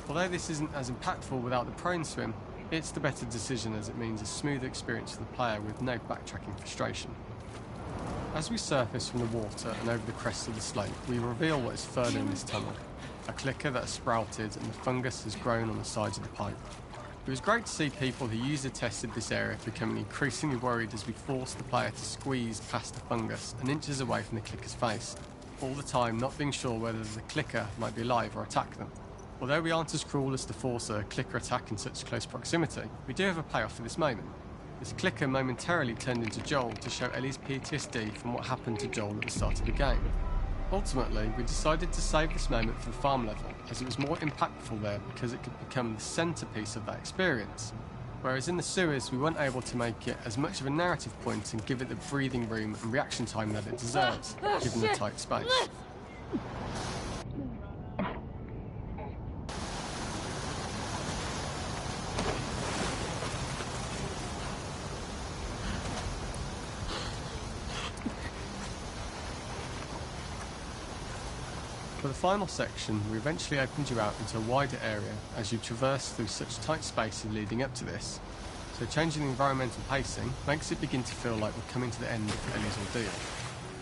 Although this isn't as impactful without the prone swim, it's the better decision as it means a smoother experience for the player with no backtracking frustration. As we surface from the water and over the crest of the slope, we reveal what is further in this tunnel. A clicker that has sprouted and the fungus has grown on the sides of the pipe. It was great to see people who user tested this area becoming increasingly worried as we forced the player to squeeze past the fungus and inches away from the clicker's face, all the time not being sure whether the clicker might be alive or attack them. Although we aren't as cruel as to force a clicker attack in such close proximity, we do have a payoff for this moment. This clicker momentarily turned into Joel to show Ellie's PTSD from what happened to Joel at the start of the game. Ultimately, we decided to save this moment for the farm level, as it was more impactful there because it could become the centrepiece of that experience. Whereas in the sewers, we weren't able to make it as much of a narrative point and give it the breathing room and reaction time that it deserves, given the tight space. For the final section, we eventually opened you out into a wider area as you traverse through such tight spaces leading up to this. So changing the environmental pacing makes it begin to feel like we're coming to the end of Ellie's ordeal.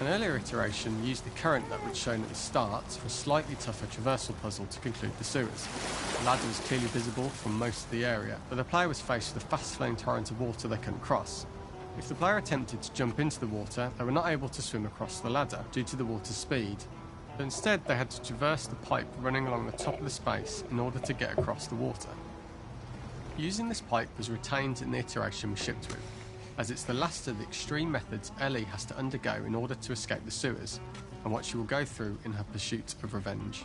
An earlier iteration used the current that was shown at the start for a slightly tougher traversal puzzle to conclude the sewers. The ladder was clearly visible from most of the area, but the player was faced with a fast-flowing torrent of water they couldn't cross. If the player attempted to jump into the water, they were not able to swim across the ladder due to the water's speed. But instead, they had to traverse the pipe running along the top of the space in order to get across the water. Using this pipe was retained in the iteration we shipped with, as it's the last of the extreme methods Ellie has to undergo in order to escape the sewers, and what she will go through in her pursuit of revenge.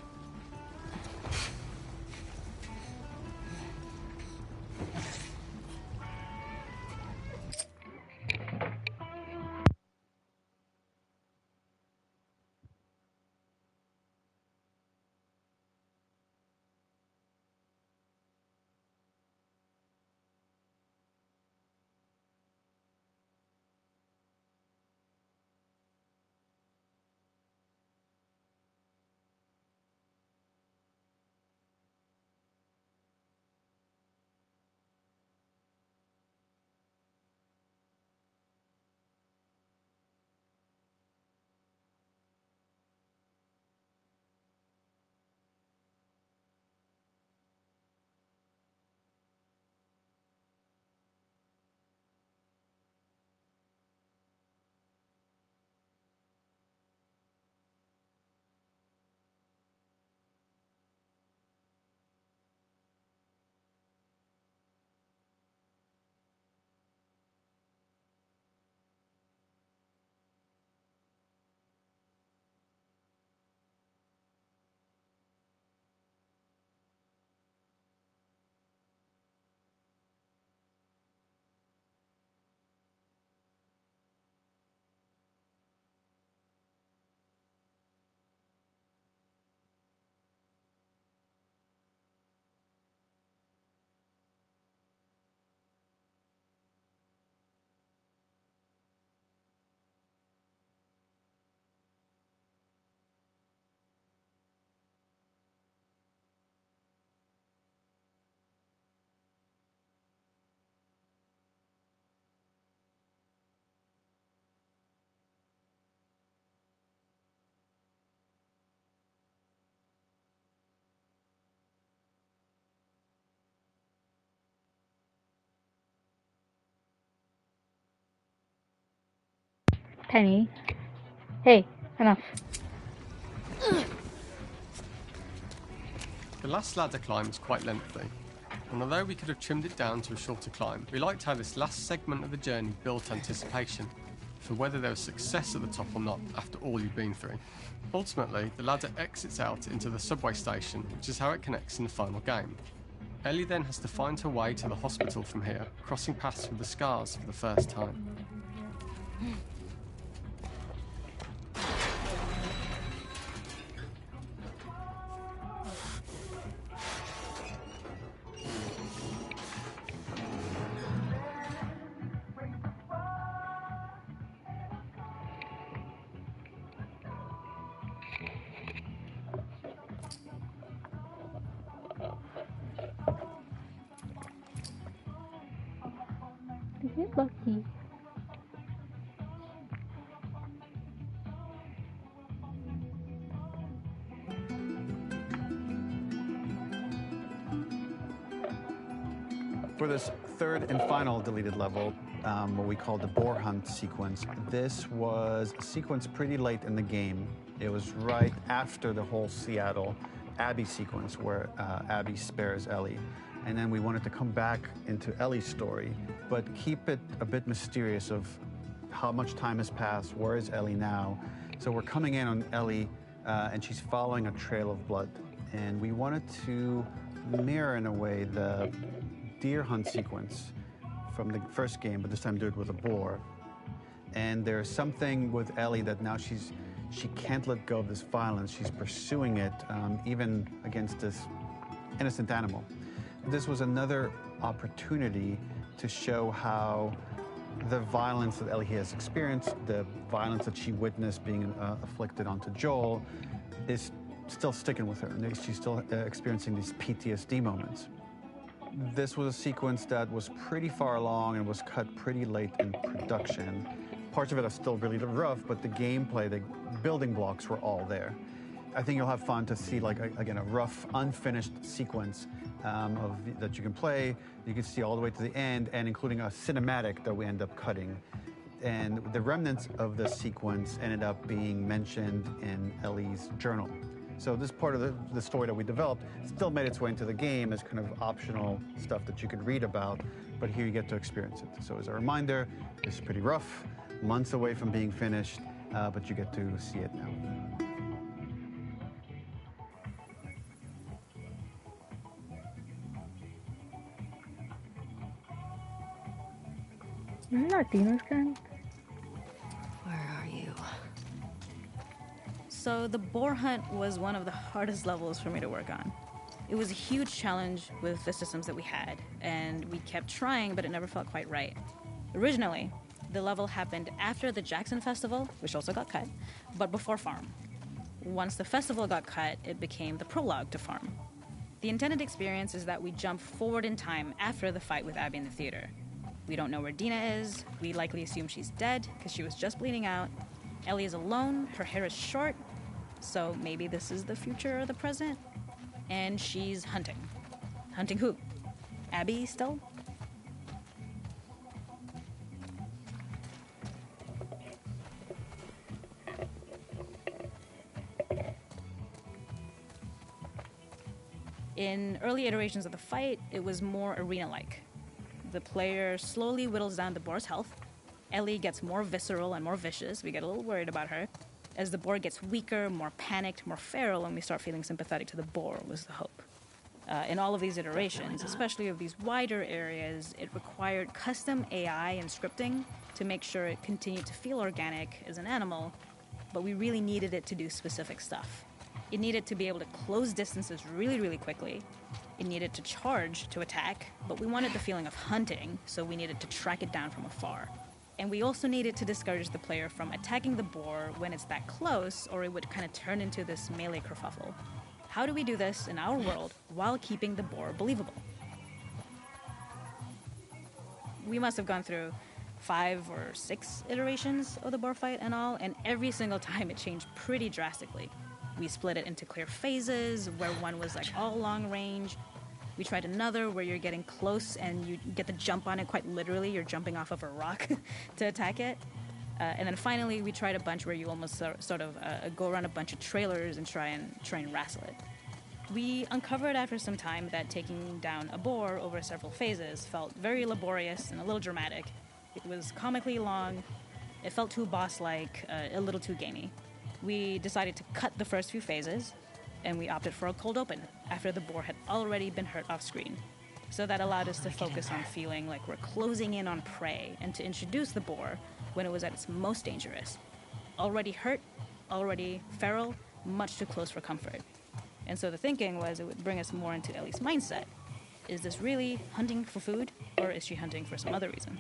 Penny. Hey, enough. The last ladder climb is quite lengthy, and although we could have trimmed it down to a shorter climb, we liked how this last segment of the journey built anticipation for whether there was success at the top or not after all you've been through. Ultimately, the ladder exits out into the subway station, which is how it connects in the final game. Ellie then has to find her way to the hospital from here, crossing paths with the scars for the first time. Is it lucky? For this third and final deleted level, what we call the boar hunt sequence, this was a sequence pretty late in the game. It was right after the whole Seattle Abby sequence where Abby spares Ellie. And then we wanted to come back into Ellie's story, but keep it a bit mysterious of how much time has passed, where is Ellie now? So we're coming in on Ellie, and she's following a trail of blood. And we wanted to mirror, in a way, the deer hunt sequence from the first game, but this time do it with a boar. And there's something with Ellie that now she can't let go of this violence. She's pursuing it, even against this innocent animal. This was another opportunity to show how the violence that Ellie has experienced, the violence that she witnessed being afflicted onto Joel, is still sticking with her. And she's still experiencing these PTSD moments. This was a sequence that was pretty far along and was cut pretty late in production. Parts of it are still really rough, but the gameplay, the building blocks were all there. I think you'll have fun to see, like, again, a rough, unfinished sequence that you can play. You can see all the way to the end, and including a cinematic that we end up cutting. And the remnants of the sequence ended up being mentioned in Ellie's journal. So this part of the story that we developed still made its way into the game as kind of optional stuff that you could read about, but here you get to experience it. So as a reminder, it's pretty rough, months away from being finished, but you get to see it now. Isn't that Dina's gun? Where are you? So the boar hunt was one of the hardest levels for me to work on. It was a huge challenge with the systems that we had, and we kept trying, but it never felt quite right. Originally, the level happened after the Jackson Festival, which also got cut, but before Farm. Once the festival got cut, it became the prologue to Farm. The intended experience is that we jump forward in time after the fight with Abby in the theater. We don't know where Dina is. We likely assume she's dead because she was just bleeding out. Ellie is alone. Her hair is short. So maybe this is the future or the present. And she's hunting. Hunting who? Abby still? In early iterations of the fight, it was more arena-like. The player slowly whittles down the boar's health. Ellie gets more visceral and more vicious. We get a little worried about her. As the boar gets weaker, more panicked, more feral, and we start feeling sympathetic to the boar was the hope. In all of these iterations, especially of these wider areas, it required custom AI and scripting to make sure it continued to feel organic as an animal, but we really needed it to do specific stuff. It needed to be able to close distances really, really quickly. It needed to charge to attack, but we wanted the feeling of hunting, so we needed to track it down from afar. And we also needed to discourage the player from attacking the boar when it's that close, or it would kind of turn into this melee kerfuffle. How do we do this in our world while keeping the boar believable? We must have gone through 5 or 6 iterations of the boar fight and all, and every single time it changed pretty drastically. We split it into clear phases, where one was like all long range. We tried another where you're getting close and you get the jump on it quite literally. You're jumping off of a rock to attack it. And then finally, we tried a bunch where you almost sort of go around a bunch of trailers and try and wrestle it. We uncovered after some time that taking down a boar over several phases felt very laborious and a little dramatic. It was comically long, it felt too boss-like, a little too gamey. We decided to cut the first few phases, and we opted for a cold open after the boar had already been hurt off screen. So that allowed us to focus on feeling like we're closing in on prey and to introduce the boar when it was at its most dangerous. Already hurt, already feral, much too close for comfort. And so the thinking was it would bring us more into Ellie's mindset. Is this really hunting for food, or is she hunting for some other reason?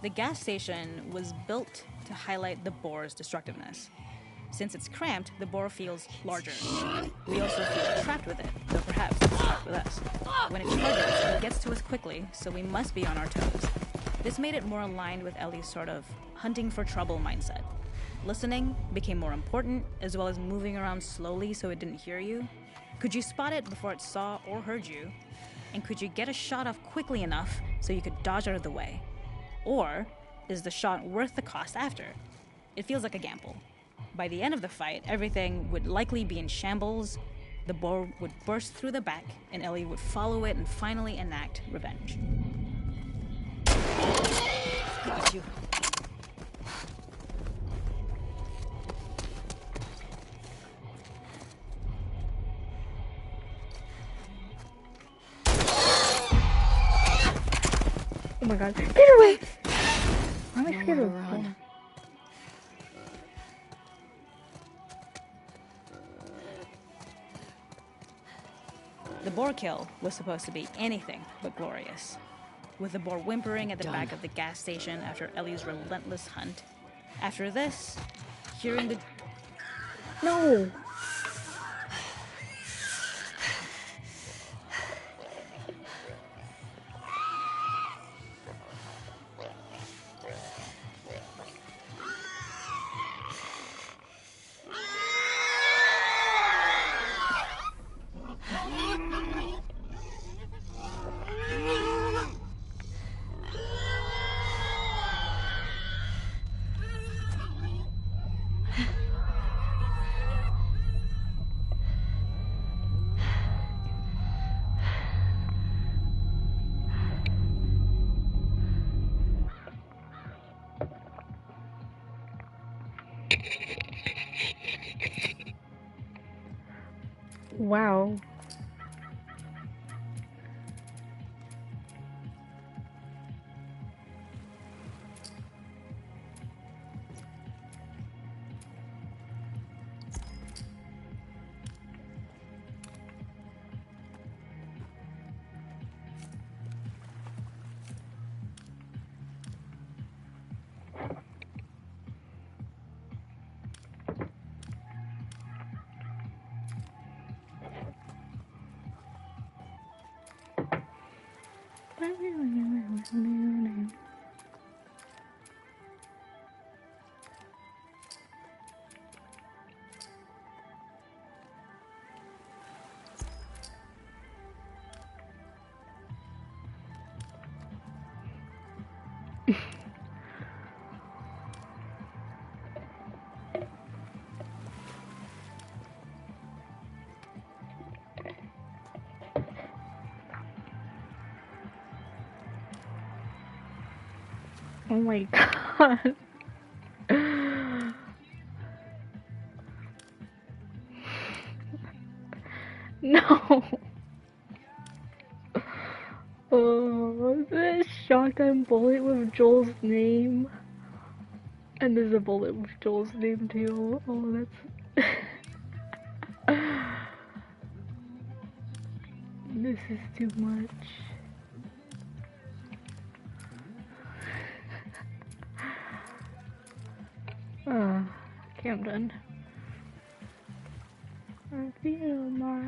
The gas station was built to highlight the boar's destructiveness. Since it's cramped, the boar feels larger. We also feel trapped with it, though perhaps it's trapped with us. When it charges, it gets to us quickly, so we must be on our toes. This made it more aligned with Ellie's sort of hunting for trouble mindset. Listening became more important, as well as moving around slowly so it didn't hear you. Could you spot it before it saw or heard you? And could you get a shot off quickly enough so you could dodge out of the way? Or is the shot worth the cost after? It feels like a gamble. By the end of the fight, everything would likely be in shambles, the boar would burst through the back, and Ellie would follow it and finally enact revenge. Got you. Oh my god. Get away! I'm scared of run. The boar kill was supposed to be anything but glorious. With the boar whimpering at the back of the gas station after Ellie's relentless hunt. After this, hearing the... No! Wow. Oh my god. No. Oh, this shotgun bullet with Joel's name. And there's a bullet with Joel's name too. Oh, that's... This is too much. Okay, I'm done. I feel my